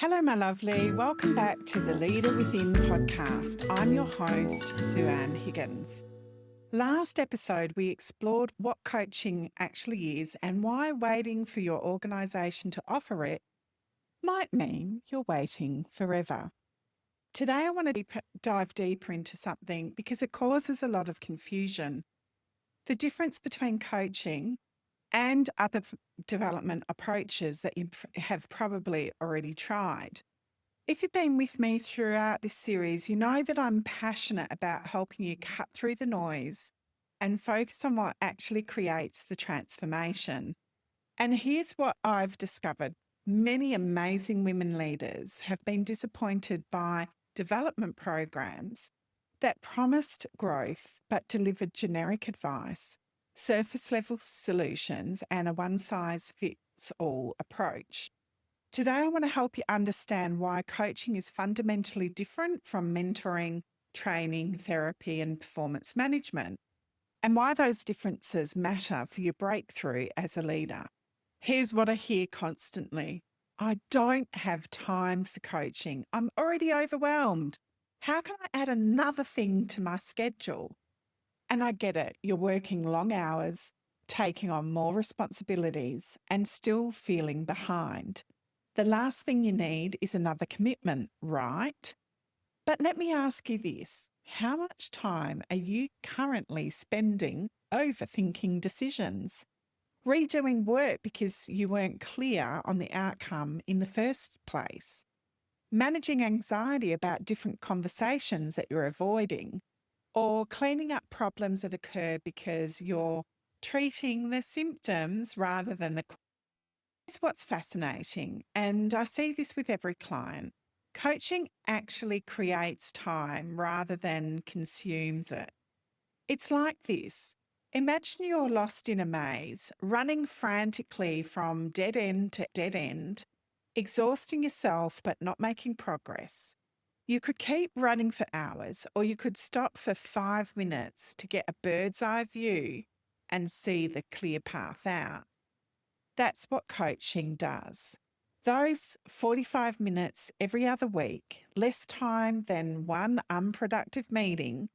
Hello, my lovely. Welcome back to the Leader Within podcast. I'm your host, Sue-Ann Higgins. Last episode, we explored what coaching actually is and why waiting for your organisation to offer it might mean you're waiting forever. Today, I want to dive deeper into something because it causes a lot of confusion. The difference between coaching and other development approaches that you have probably already tried. If you've been with me throughout this series, you know that I'm passionate about helping you cut through the noise and focus on what actually creates the transformation. And here's what I've discovered. Many amazing women leaders have been disappointed by development programs that promised growth but delivered generic advice, surface level solutions, and a one-size-fits-all approach. Today, I want to help you understand why coaching is fundamentally different from mentoring, training, therapy, and performance management, and why those differences matter for your breakthrough as a leader. Here's what I hear constantly. I don't have time for coaching. I'm already overwhelmed. How can I add another thing to my schedule? And I get it. You're working long hours, taking on more responsibilities, and still feeling behind. The last thing you need is another commitment, right? But let me ask you this. How much time are you currently spending overthinking decisions? Redoing work because you weren't clear on the outcome in the first place? Managing anxiety about different conversations that you're avoiding? Or cleaning up problems that occur because you're treating the symptoms rather than the cause? It's what's fascinating, and I see this with every client. Coaching actually creates time rather than consumes it. It's like this. Imagine you're lost in a maze, running frantically from dead end to dead end, exhausting yourself but not making progress. You could keep running for hours, or you could stop for 5 minutes to get a bird's eye view and see the clear path out. That's what coaching does. Those 45 minutes every other week, less time than one unproductive meeting,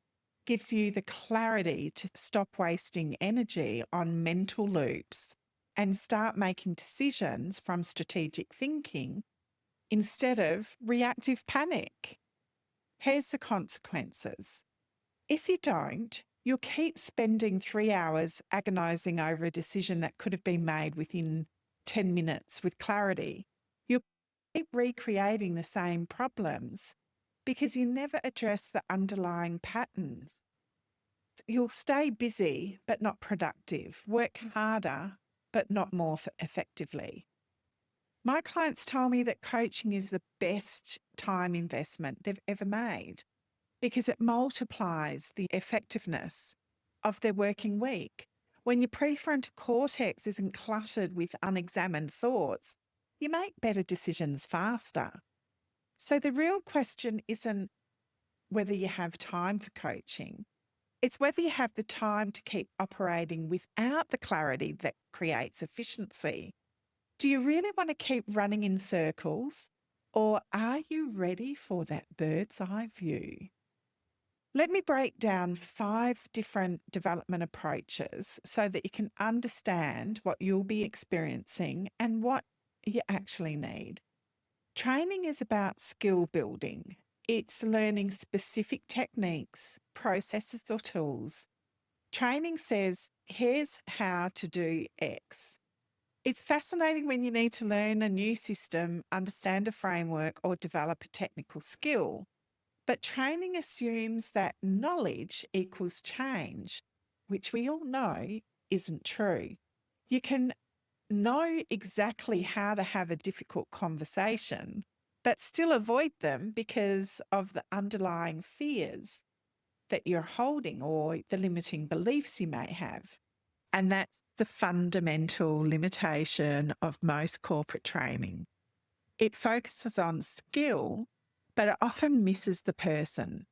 gives you the clarity to stop wasting energy on mental loops and start making decisions from strategic thinking instead of reactive panic. Here's the consequences. If you don't, you'll keep spending 3 hours agonising over a decision that could have been made within 10 minutes with clarity. You'll keep recreating the same problems because you never address the underlying patterns. You'll stay busy but not productive, work harder but not more effectively. My clients tell me that coaching is the best time investment they've ever made because it multiplies the effectiveness of their working week. When your prefrontal cortex isn't cluttered with unexamined thoughts, you make better decisions faster. So the real question isn't whether you have time for coaching. It's whether you have the time to keep operating without the clarity that creates efficiency. Do you really want to keep running in circles, or are you ready for that bird's eye view? Let me break down 5 different development approaches so that you can understand what you'll be experiencing and what you actually need. Training is about skill building. It's learning specific techniques, processes, or tools. Training says, here's how to do X. It's fascinating when you need to learn a new system, understand a framework, or develop a technical skill. But training assumes that knowledge equals change, which we all know isn't true. You can know exactly how to have a difficult conversation, but still avoid them because of the underlying fears that you're holding or the limiting beliefs you may have. And that's the fundamental limitation of most corporate training. It focuses on skill, but it often misses the person.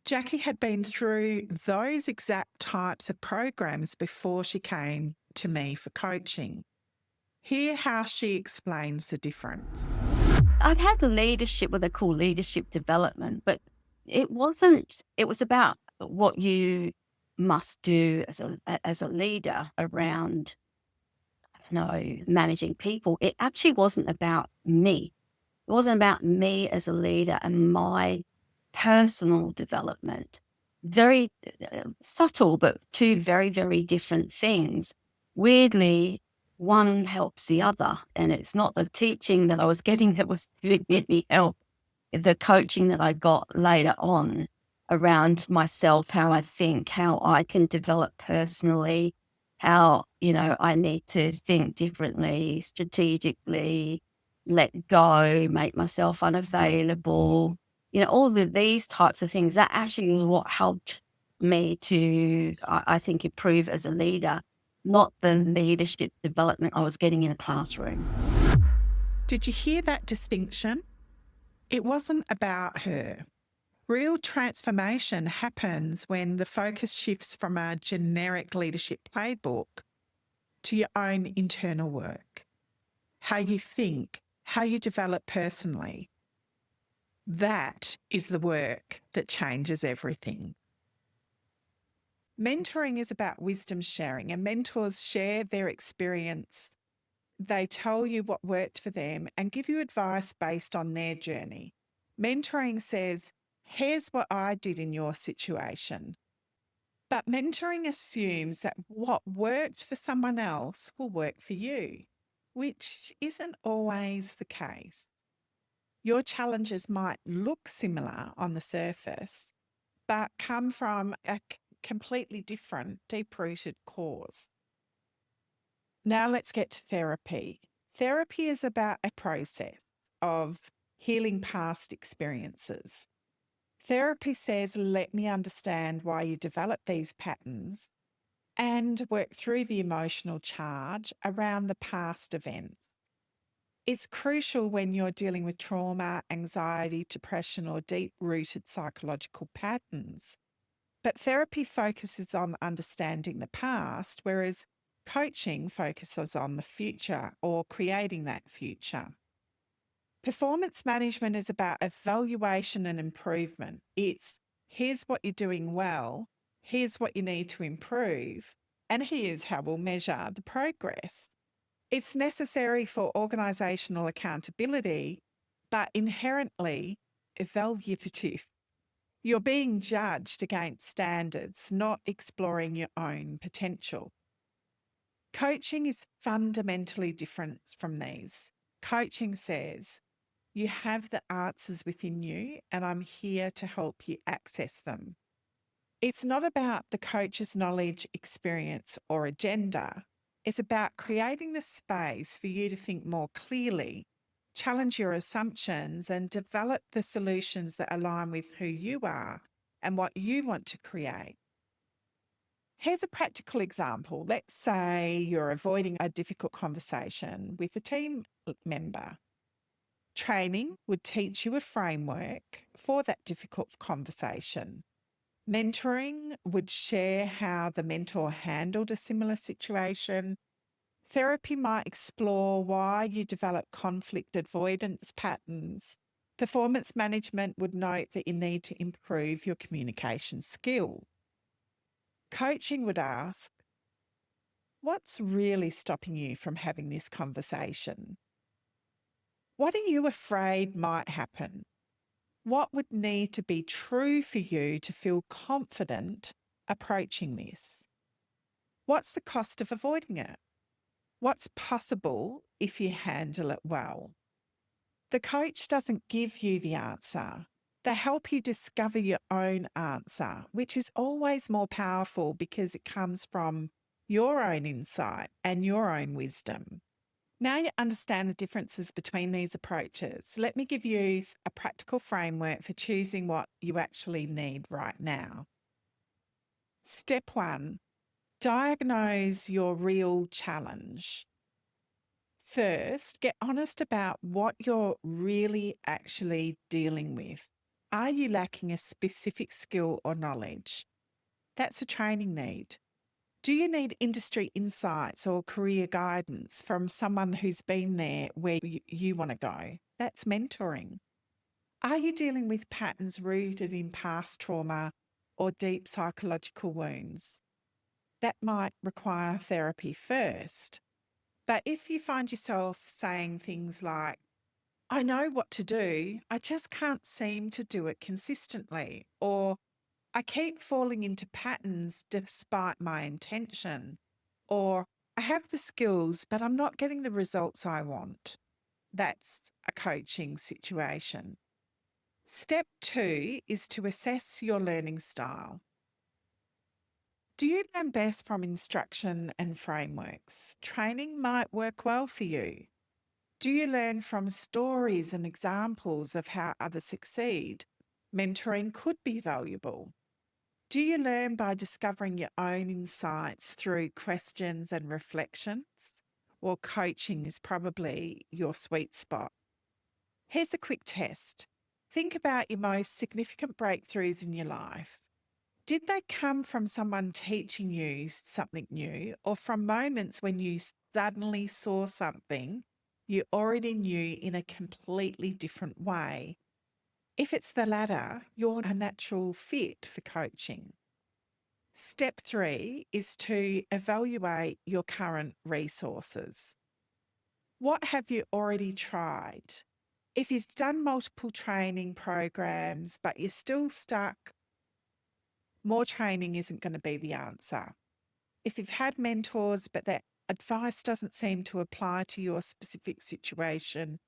Jackie had been through those exact types of programs before she came to me for coaching. Hear how she explains the difference. I've had leadership, what they call leadership development, but it was about what you must do as a leader around, managing people. It actually wasn't about me. It wasn't about me as a leader and my personal development. Very subtle, but two very, very different things. Weirdly, one helps the other. And it's not the teaching that I was getting that was really help. The coaching that I got later on around myself, how I think, how I can develop personally, how, I need to think differently, strategically, let go, make myself unavailable, all of these types of things. That actually is what helped me to, I think, improve as a leader, not the leadership development I was getting in a classroom. Did you hear that distinction? It wasn't about her. Real transformation happens when the focus shifts from a generic leadership playbook to your own internal work, how you think, how you develop personally. That is the work that changes everything. Mentoring is about wisdom sharing, and mentors share their experience. They tell you what worked for them and give you advice based on their journey. Mentoring says, here's what I did in your situation. But mentoring assumes that what worked for someone else will work for you, which isn't always the case. Your challenges might look similar on the surface, but come from a completely different, deep rooted cause. Now let's get to therapy. Therapy is about a process of healing past experiences. Therapy says, let me understand why you develop these patterns and work through the emotional charge around the past events. It's crucial when you're dealing with trauma, anxiety, depression, or deep rooted psychological patterns. But therapy focuses on understanding the past, whereas coaching focuses on the future or creating that future. Performance management is about evaluation and improvement. It's here's what you're doing well, here's what you need to improve, and here's how we'll measure the progress. It's necessary for organisational accountability, but inherently evaluative. You're being judged against standards, not exploring your own potential. Coaching is fundamentally different from these. Coaching says, you have the answers within you, and I'm here to help you access them. It's not about the coach's knowledge, experience, or agenda. It's about creating the space for you to think more clearly, challenge your assumptions, and develop the solutions that align with who you are and what you want to create. Here's a practical example. Let's say you're avoiding a difficult conversation with a team member. Training would teach you a framework for that difficult conversation. Mentoring would share how the mentor handled a similar situation. Therapy might explore why you develop conflict avoidance patterns. Performance management would note that you need to improve your communication skill. Coaching would ask, what's really stopping you from having this conversation? What are you afraid might happen? What would need to be true for you to feel confident approaching this? What's the cost of avoiding it? What's possible if you handle it well? The coach doesn't give you the answer. They help you discover your own answer, which is always more powerful because it comes from your own insight and your own wisdom. Now you understand the differences between these approaches. Let me give you a practical framework for choosing what you actually need right now. Step 1, diagnose your real challenge. First, get honest about what you're really actually dealing with. Are you lacking a specific skill or knowledge? That's a training need. Do you need industry insights or career guidance from someone who's been there where you want to go? That's mentoring. Are you dealing with patterns rooted in past trauma or deep psychological wounds? That might require therapy first. But if you find yourself saying things like, I know what to do, I just can't seem to do it consistently, or I keep falling into patterns despite my intention, or I have the skills, but I'm not getting the results I want. That's a coaching situation. Step 2 is to assess your learning style. Do you learn best from instruction and frameworks? Training might work well for you. Do you learn from stories and examples of how others succeed? Mentoring could be valuable. Do you learn by discovering your own insights through questions and reflections? Well, coaching is probably your sweet spot. Here's a quick test. Think about your most significant breakthroughs in your life. Did they come from someone teaching you something new, or from moments when you suddenly saw something you already knew in a completely different way? If it's the latter, you're a natural fit for coaching. Step 3 is to evaluate your current resources. What have you already tried? If you've done multiple training programs but you're still stuck, more training isn't going to be the answer. If you've had mentors but their advice doesn't seem to apply to your specific situation,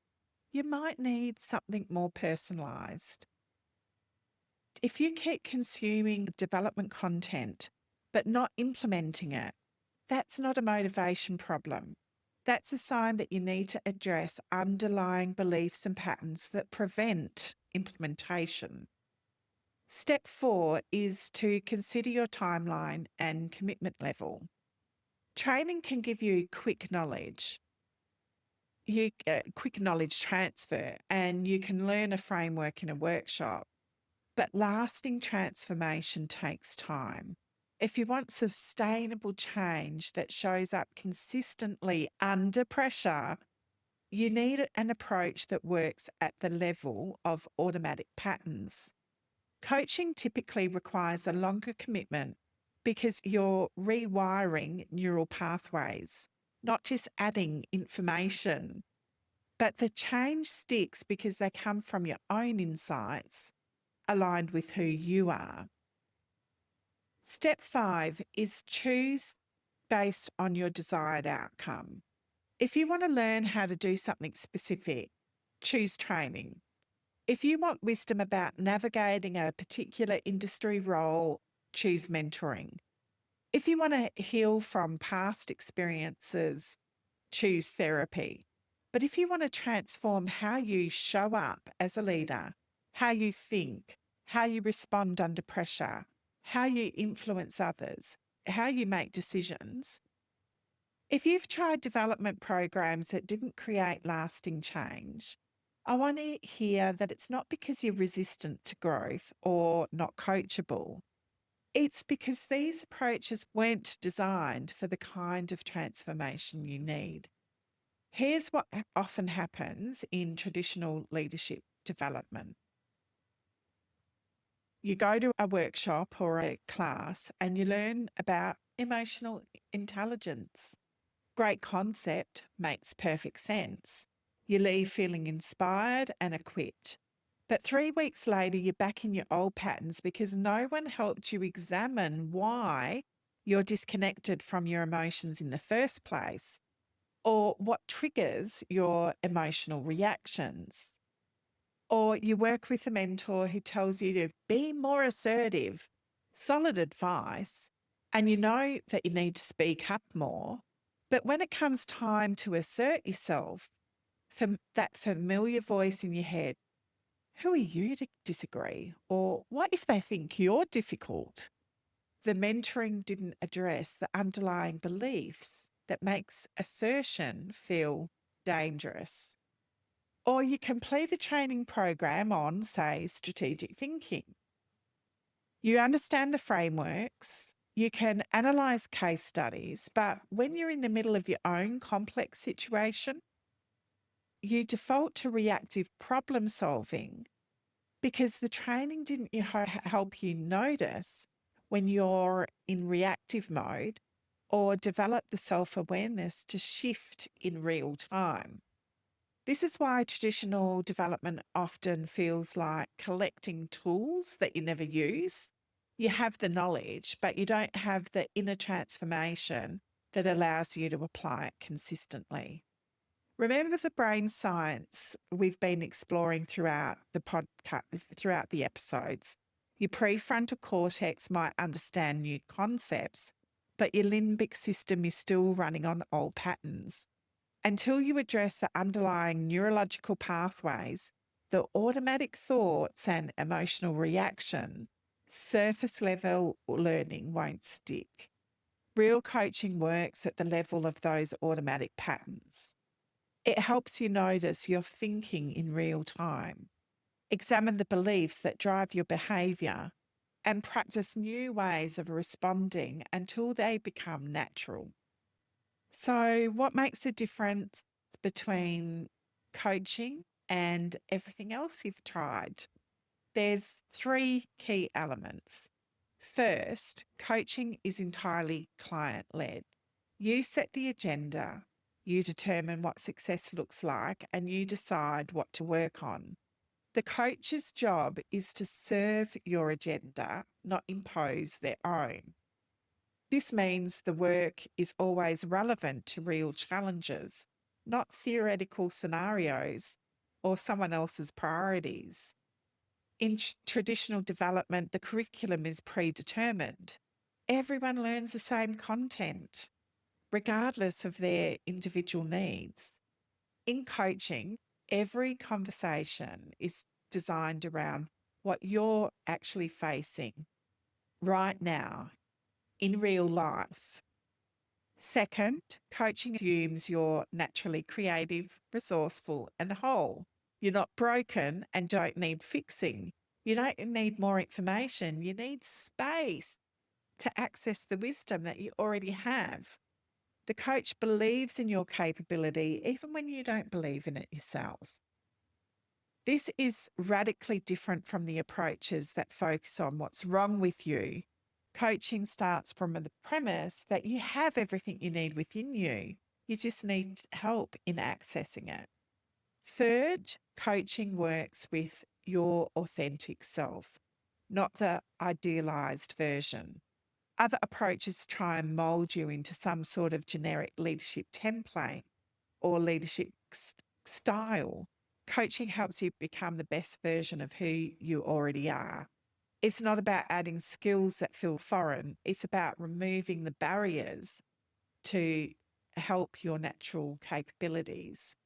you might need something more personalised. If you keep consuming development content but not implementing it, that's not a motivation problem. That's a sign that you need to address underlying beliefs and patterns that prevent implementation. Step 4 is to consider your timeline and commitment level. Training can give you quick knowledge transfer, and you can learn a framework in a workshop. But lasting transformation takes time. If you want sustainable change that shows up consistently under pressure, you need an approach that works at the level of automatic patterns. Coaching typically requires a longer commitment because you're rewiring neural pathways, not just adding information. But the change sticks because they come from your own insights aligned with who you are. Step 5 is choose based on your desired outcome. If you want to learn how to do something specific, choose training. If you want wisdom about navigating a particular industry role, choose mentoring. If you want to heal from past experiences, choose therapy. But if you want to transform how you show up as a leader, how you think, how you respond under pressure, how you influence others, how you make decisions, if you've tried development programs that didn't create lasting change, I want to hear that it's not because you're resistant to growth or not coachable. It's because these approaches weren't designed for the kind of transformation you need. Here's what often happens in traditional leadership development. You go to a workshop or a class and you learn about emotional intelligence. Great concept, makes perfect sense. You leave feeling inspired and equipped. But 3 weeks later, you're back in your old patterns because no one helped you examine why you're disconnected from your emotions in the first place, or what triggers your emotional reactions. Or you work with a mentor who tells you to be more assertive, solid advice, and you know that you need to speak up more. But when it comes time to assert yourself, from that familiar voice in your head, who are you to disagree? Or what if they think you're difficult? The mentoring didn't address the underlying beliefs that makes assertion feel dangerous. Or you complete a training program on, say, strategic thinking. You understand the frameworks, You can analyze case studies, but when you're in the middle of your own complex situation, you default to reactive problem solving because the training didn't help you notice when you're in reactive mode or develop the self awareness to shift in real time. This is why traditional development often feels like collecting tools that you never use. You have the knowledge, but you don't have the inner transformation that allows you to apply it consistently. Remember the brain science we've been exploring throughout the podcast, throughout the episodes. Your prefrontal cortex might understand new concepts, but your limbic system is still running on old patterns. Until you address the underlying neurological pathways, the automatic thoughts and emotional reaction, surface level learning won't stick. Real coaching works at the level of those automatic patterns. It helps you notice your thinking in real time, examine the beliefs that drive your behaviour, and practice new ways of responding until they become natural. So, what makes the difference between coaching and everything else you've tried? There's three key elements. First, coaching is entirely client led. You set the agenda, you determine what success looks like, and you decide what to work on. The coach's job is to serve your agenda, not impose their own. This means the work is always relevant to real challenges, not theoretical scenarios or someone else's priorities. In traditional development, the curriculum is predetermined. Everyone learns the same content, regardless of their individual needs. In coaching, every conversation is designed around what you're actually facing right now in real life. Second, coaching assumes you're naturally creative, resourceful, and whole. You're not broken and don't need fixing. You don't need more information. You need space to access the wisdom that you already have. The coach believes in your capability even when you don't believe in it yourself. This is radically different from the approaches that focus on what's wrong with you. Coaching starts from the premise that you have everything you need within you. You just need help in accessing it. Third, coaching works with your authentic self, not the idealized version. Other approaches try and mold you into some sort of generic leadership template or leadership style. Coaching helps you become the best version of who you already are. It's not about adding skills that feel foreign. It's about removing the barriers to help your natural capabilities.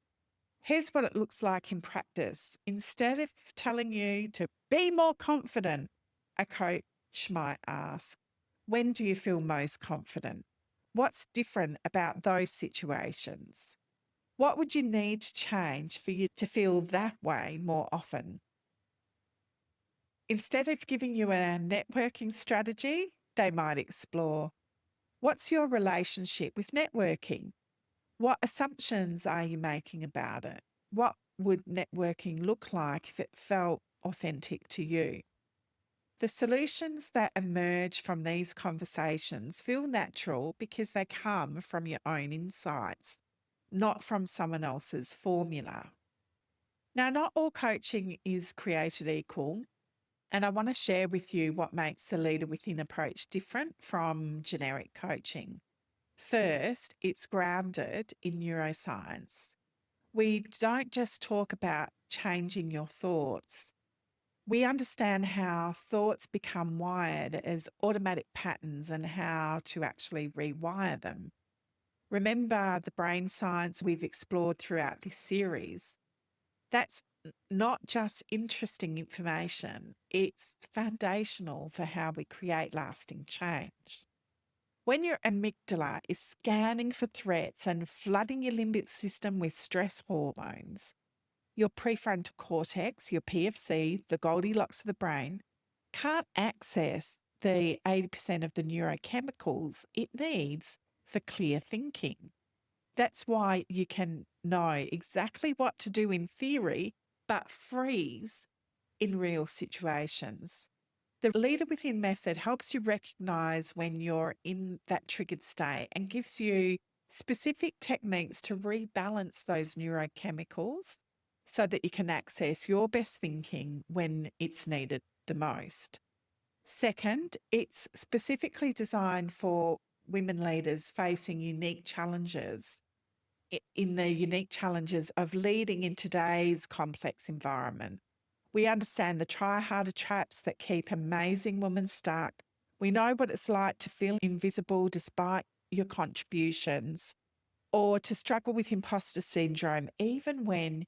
Here's what it looks like in practice. Instead of telling you to be more confident, a coach might ask, when do you feel most confident? What's different about those situations? What would you need to change for you to feel that way more often? Instead of giving you a networking strategy, they might explore, what's your relationship with networking? What assumptions are you making about it? What would networking look like if it felt authentic to you? The solutions that emerge from these conversations feel natural because they come from your own insights, not from someone else's formula. Now, not all coaching is created equal, and I want to share with you what makes the Leader Within approach different from generic coaching. First, it's grounded in neuroscience. We don't just talk about changing your thoughts. We understand how thoughts become wired as automatic patterns and how to actually rewire them. Remember the brain science we've explored throughout this series. That's not just interesting information, it's foundational for how we create lasting change. When your amygdala is scanning for threats and flooding your limbic system with stress hormones, your prefrontal cortex, your PFC, the Goldilocks of the brain, can't access the 80% of the neurochemicals it needs for clear thinking. That's why you can know exactly what to do in theory, but freeze in real situations. The Leader Within method helps you recognize when you're in that triggered state and gives you specific techniques to rebalance those neurochemicals so that you can access your best thinking when it's needed the most. Second, it's specifically designed for women leaders facing unique challenges in the unique challenges of leading in today's complex environment. We understand the try harder traps that keep amazing women stuck. We know what it's like to feel invisible despite your contributions or to struggle with imposter syndrome, even when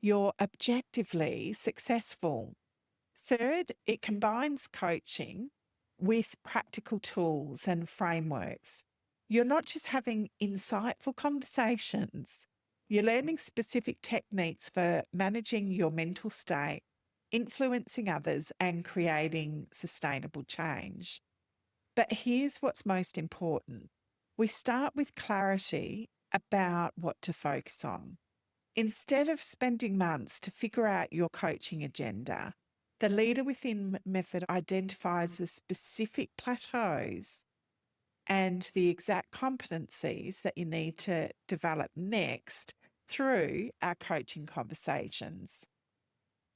you're objectively successful. Third, it combines coaching with practical tools and frameworks. You're not just having insightful conversations, you're learning specific techniques for managing your mental state, influencing others, and creating sustainable change. But here's what's most important: we start with clarity about what to focus on. Instead of spending months to figure out your coaching agenda, the Leader Within method identifies the specific plateaus and the exact competencies that you need to develop next through our coaching conversations.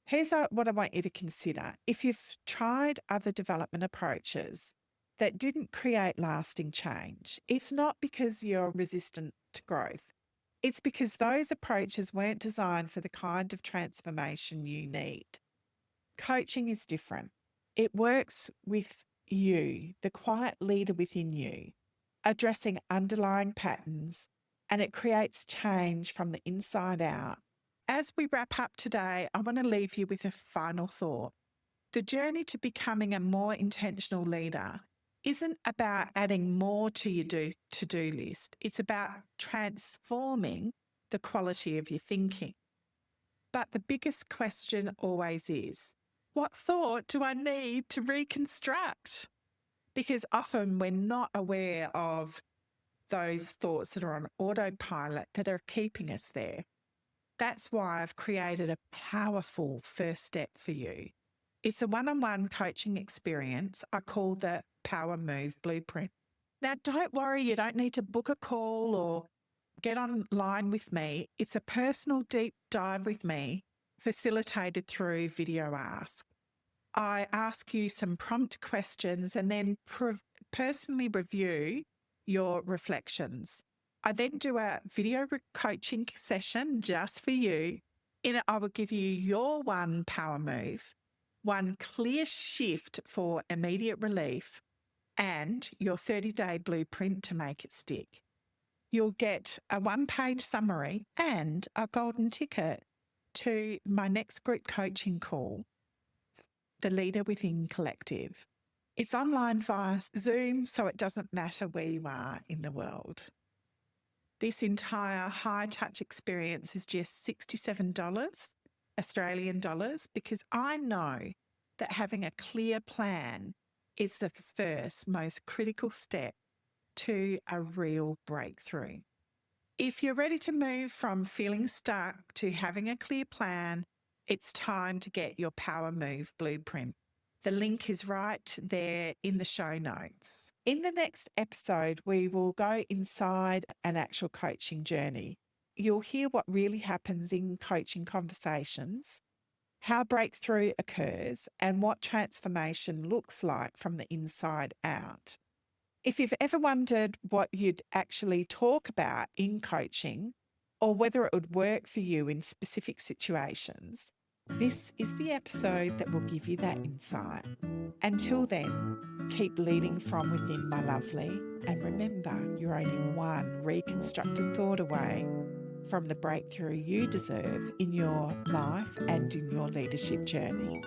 Here's what I want you to consider. If you've tried other development approaches that didn't create lasting change, it's not because you're resistant to growth. It's because those approaches weren't designed for the kind of transformation you need. Coaching is different. It works with you, the quiet leader within you, addressing underlying patterns, and it creates change from the inside out. As we wrap up today, I want to leave you with a final thought. The journey to becoming a more intentional leader isn't about adding more to your to-do list. It's about transforming the quality of your thinking. But the biggest question always is, what thought do I need to reconstruct? Because often we're not aware of those thoughts that are on autopilot that are keeping us there. That's why I've created a powerful first step for you. It's a one-on-one coaching experience I call the Power Move Blueprint. Now, don't worry, you don't need to book a call or get online with me. It's a personal deep dive with me, facilitated through Video Ask. I ask you some prompt questions and then personally review your reflections. I then do a video coaching session just for you. In it, I will give you your one power move, one clear shift for immediate relief, and your 30-day blueprint to make it stick. You'll get a one-page summary and a golden ticket to my next group coaching call, the Leader Within Collective. It's online via Zoom, so it doesn't matter where you are in the world. This entire high-touch experience is just $67 Australian dollars, because I know that having a clear plan is the first most critical step to a real breakthrough. If you're ready to move from feeling stuck to having a clear plan, it's time to get your Power Move Blueprint. The link is right there in the show notes. In the next episode, we will go inside an actual coaching journey. You'll hear what really happens in coaching conversations, how breakthrough occurs, and what transformation looks like from the inside out. If you've ever wondered what you'd actually talk about in coaching or whether it would work for you in specific situations, this is the episode that will give you that insight. Until then, keep leading from within, my lovely, and remember, you're only one reconstructed thought away from the breakthrough you deserve in your life and in your leadership journey.